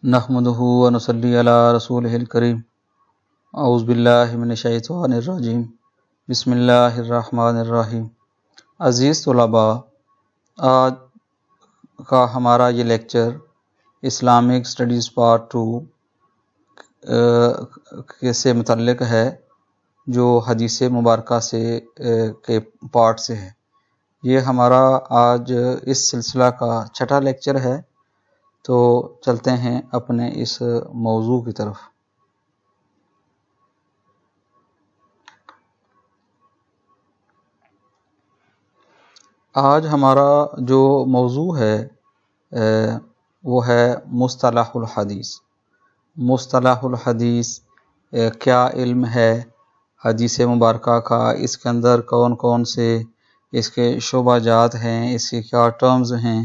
نحمدہ و نصلی علی رسولہ الکریم اعوذ باللہ من الشیطان الرجیم بسم اللہ الرحمن الرحیم۔ عزیز طلباء، آج کا ہمارا یہ لیکچر اسلامک اسٹڈیز پارٹ 2 سے متعلق ہے، جو حدیث مبارکہ کے پارٹ سے ہے۔ یہ ہمارا آج اس سلسلہ کا چھٹا لیکچر ہے، تو چلتے ہیں اپنے اس موضوع کی طرف۔ آج ہمارا جو موضوع ہے وہ ہے مصطلح الحدیث۔ مصطلح الحدیث کیا علم ہے حدیث مبارکہ کا، اس کے اندر کون کون سے اس کے شعبہ جات ہیں، اس کے کیا ٹرمز ہیں،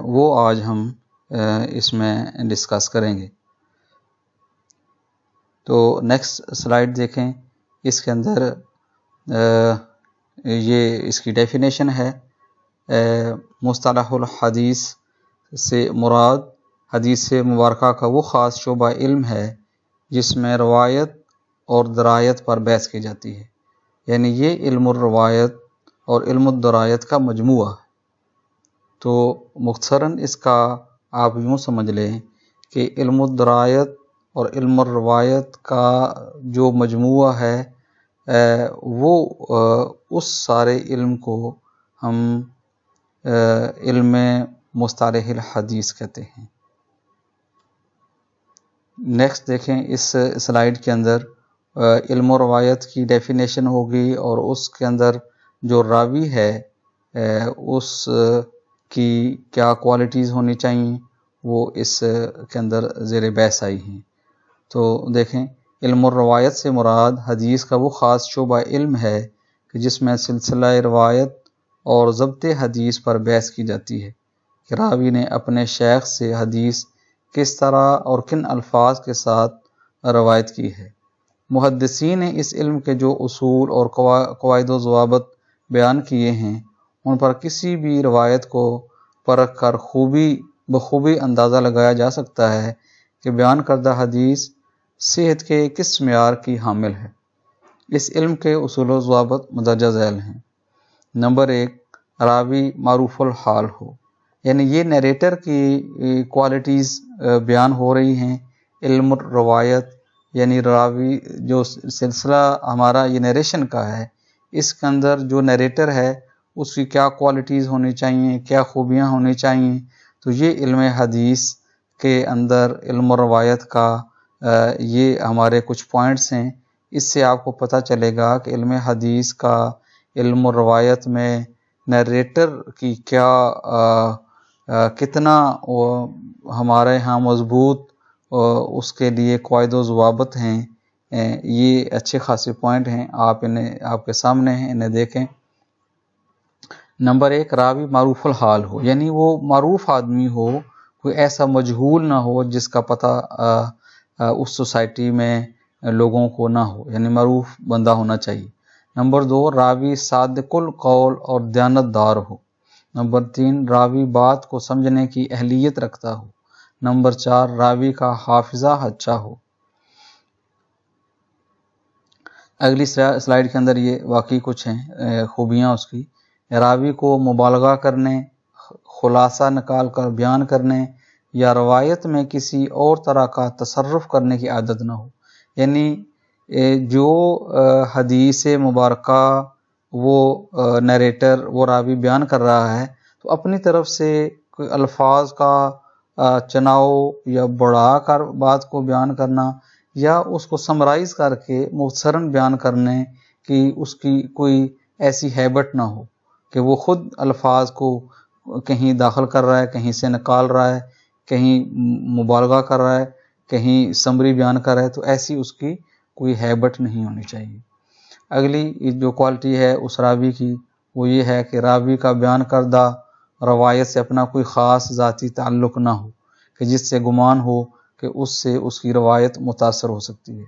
وہ آج ہم اس میں ڈسکس کریں گے۔ تو نیکسٹ سلائیڈ دیکھیں، اس کے اندر یہ اس کی ڈیفینیشن ہے۔ مصطلح الحدیث سے مراد حدیث مبارکہ کا وہ خاص شعبہ علم ہے جس میں روایت اور درایت پر بحث کی جاتی ہے، یعنی یہ علم الروایت اور علم الدرایت کا مجموعہ ہے۔ تو مختصراً اس کا آپ یوں سمجھ لیں کہ علم الدرایت اور علم الروایت کا جو مجموعہ ہے وہ اس سارے علم کو ہم علم مصطلح الحدیث کہتے ہیں۔ نیکسٹ دیکھیں، اس سلائیڈ کے اندر علم و روایت کی ڈیفینیشن ہوگی، اور اس کے اندر جو راوی ہے اس کی کیا کوالٹیز ہونی چاہیے، وہ اس کے اندر زیر بحث آئی ہیں۔ تو دیکھیں، علم الروایت سے مراد حدیث کا وہ خاص شعبہ علم ہے کہ جس میں سلسلہ روایت اور ضبط حدیث پر بحث کی جاتی ہے کہ راوی نے اپنے شیخ سے حدیث کس طرح اور کن الفاظ کے ساتھ روایت کی ہے۔ محدثین نے اس علم کے جو اصول اور قواعد و ضوابط بیان کیے ہیں، ان پر کسی بھی روایت کو پرکھ کر بخوبی اندازہ لگایا جا سکتا ہے کہ بیان کردہ حدیث صحت کے کس معیار کی حامل ہے۔ اس علم کے اصول و ضوابط مندرجہ ذیل ہیں۔ نمبر 1، راوی معروف الحال ہو، یعنی یہ نیریٹر کی کوالٹیز بیان ہو رہی ہیں۔ علم الروایت یعنی راوی جو سلسلہ ہمارا یہ نیریشن کا ہے، اس کے اندر جو نیریٹر ہے اس کی کیا کوالٹیز ہونی چاہیے، کیا خوبیاں ہونی چاہیے۔ تو یہ علم حدیث کے اندر علم روایت کا یہ ہمارے کچھ پوائنٹس ہیں۔ اس سے آپ کو پتہ چلے گا کہ علم حدیث کا علم روایت میں نیریٹر کی کیا کتنا ہمارے ہاں مضبوط اس کے لیے قواعد و ضوابط ہیں۔ یہ اچھے خاصے پوائنٹ ہیں، آپ کے سامنے ہیں، انہیں دیکھیں۔ نمبر 1، راوی معروف الحال ہو، یعنی وہ معروف آدمی ہو، کوئی ایسا مجہول نہ ہو جس کا پتہ اس سوسائٹی میں لوگوں کو نہ ہو، یعنی معروف بندہ ہونا چاہیے۔ نمبر 2، راوی صادق القول اور دیانت دار ہو۔ نمبر 3، راوی بات کو سمجھنے کی اہلیت رکھتا ہو۔ نمبر 4، راوی کا حافظہ اچھا ہو۔ اگلی سلائیڈ کے اندر یہ واقعی کچھ ہیں خوبیاں اس کی۔ راوی کو مبالغہ کرنے، خلاصہ نکال کر بیان کرنے یا روایت میں کسی اور طرح کا تصرف کرنے کی عادت نہ ہو، یعنی جو حدیث مبارکہ وہ نیریٹر وہ راوی بیان کر رہا ہے، تو اپنی طرف سے کوئی الفاظ کا چناؤ یا بڑھا کر بات کو بیان کرنا، یا اس کو سمرائز کر کے مختصراً بیان کرنے کی اس کی کوئی ایسی ہیبٹ نہ ہو کہ وہ خود الفاظ کو کہیں داخل کر رہا ہے، کہیں سے نکال رہا ہے، کہیں مبالغہ کر رہا ہے، کہیں سمری بیان کر رہا ہے۔ تو ایسی اس کی کوئی ہیبٹ نہیں ہونی چاہیے۔ اگلی جو کوالٹی ہے اس راوی کی، وہ یہ ہے کہ راوی کا بیان کردہ روایت سے اپنا کوئی خاص ذاتی تعلق نہ ہو کہ جس سے گمان ہو کہ اس سے اس کی روایت متاثر ہو سکتی ہے۔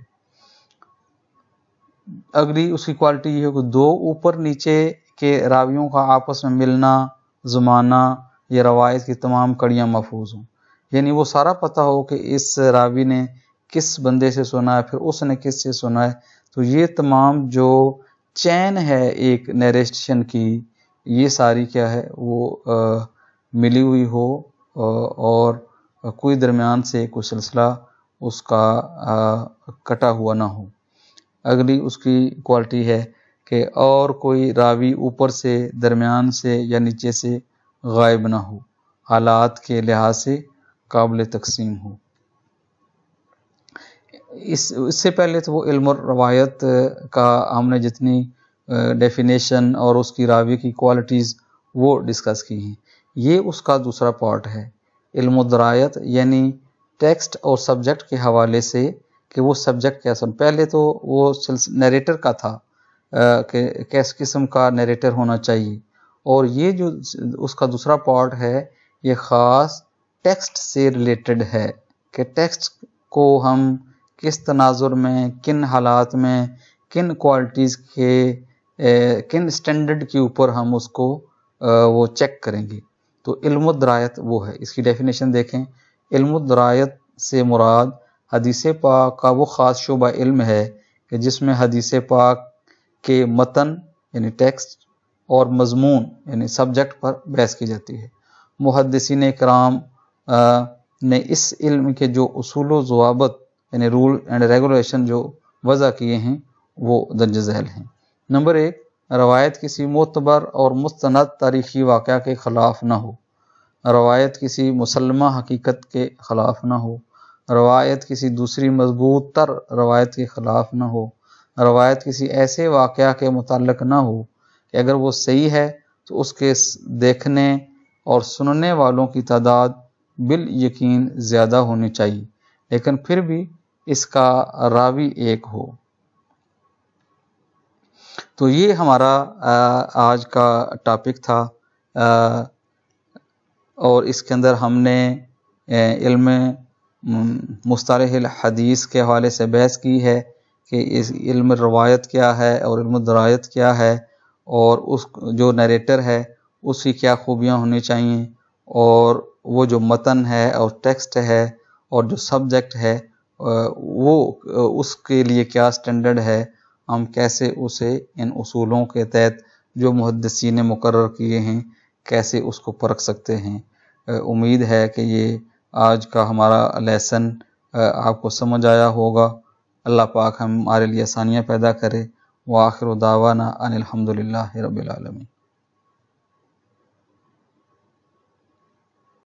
اگلی اس کی کوالٹی یہ ہے کہ 2 اوپر نیچے کے راویوں کا آپس میں ملنا، زمانہ، یہ روایت کی تمام کڑیاں محفوظ ہوں، یعنی وہ سارا پتہ ہو کہ اس راوی نے کس بندے سے سنا ہے، پھر اس نے کس سے سنا ہے. تو یہ تمام جو چین ہے ایک نیریشن کی، یہ ساری کیا ہے وہ ملی ہوئی ہو اور کوئی درمیان سے کوئی سلسلہ اس کا کٹا ہوا نہ ہو. اگلی اس کی کوالٹی ہے کہ اور کوئی راوی اوپر سے، درمیان سے یا نیچے سے غائب نہ ہو، حالات کے لحاظ سے قابل تقسیم ہو. اس سے پہلے تو وہ علم اور روایت کا ہم نے جتنی ڈیفینیشن اور اس کی راوی کی کوالٹیز وہ ڈسکس کی ہیں. یہ اس کا دوسرا پارٹ ہے. علم و درایت یعنی ٹیکسٹ اور سبجیکٹ کے حوالے سے کہ وہ سبجیکٹ کیسا. پہلے تو وہ نیریٹر کا تھا کہ کس قسم کا نیریٹر ہونا چاہیے، اور یہ جو اس کا دوسرا پارٹ ہے یہ خاص ٹیکسٹ سے ریلیٹڈ ہے کہ ٹیکسٹ کو ہم کس تناظر میں، کن حالات میں، کن کوالٹیز کے، کن سٹینڈرڈ کے اوپر ہم اس کو وہ چیک کریں گے. تو علم و درایت وہ ہے. اس کی ڈیفینیشن دیکھیں. علم و درایت سے مراد حدیث پاک کا وہ خاص شعبہ علم ہے کہ جس میں حدیث پاک کے متن یعنی ٹیکسٹ اور مضمون یعنی سبجیکٹ پر بحث کی جاتی ہے. محدثین کرام نے اس علم کے جو اصول و ضوابط یعنی رول اینڈ ریگولیشن جو وضع کیے ہیں وہ درج ذیل ہیں. نمبر 1، روایت کسی معتبر اور مستند تاریخی واقعہ کے خلاف نہ ہو. روایت کسی مسلمہ حقیقت کے خلاف نہ ہو. روایت کسی دوسری مضبوط تر روایت کے خلاف نہ ہو. روایت کسی ایسے واقعہ کے متعلق نہ ہو کہ اگر وہ صحیح ہے تو اس کے دیکھنے اور سننے والوں کی تعداد بالیقین زیادہ ہونی چاہیے، لیکن پھر بھی اس کا راوی ایک ہو. تو یہ ہمارا آج کا ٹاپک تھا، اور اس کے اندر ہم نے علم مصطلح الحدیث کے حوالے سے بحث کی ہے کہ اس علم روایت کیا ہے اور علم درایت کیا ہے، اور اس جو نیریٹر ہے اس کی کیا خوبیاں ہونی چاہیے، اور وہ جو متن ہے اور ٹیکسٹ ہے اور جو سبجیکٹ ہے وہ اس کے لیے کیا سٹینڈرڈ ہے، ہم کیسے اسے ان اصولوں کے تحت جو محدثین نے مقرر کیے ہیں کیسے اس کو پرکھ سکتے ہیں. امید ہے کہ یہ آج کا ہمارا لیسن آپ کو سمجھ آیا ہوگا. اللہ پاک ہمارے لیے آسانیاں پیدا کرے. وآخر دعوانا ان الحمد للہ رب العالمین.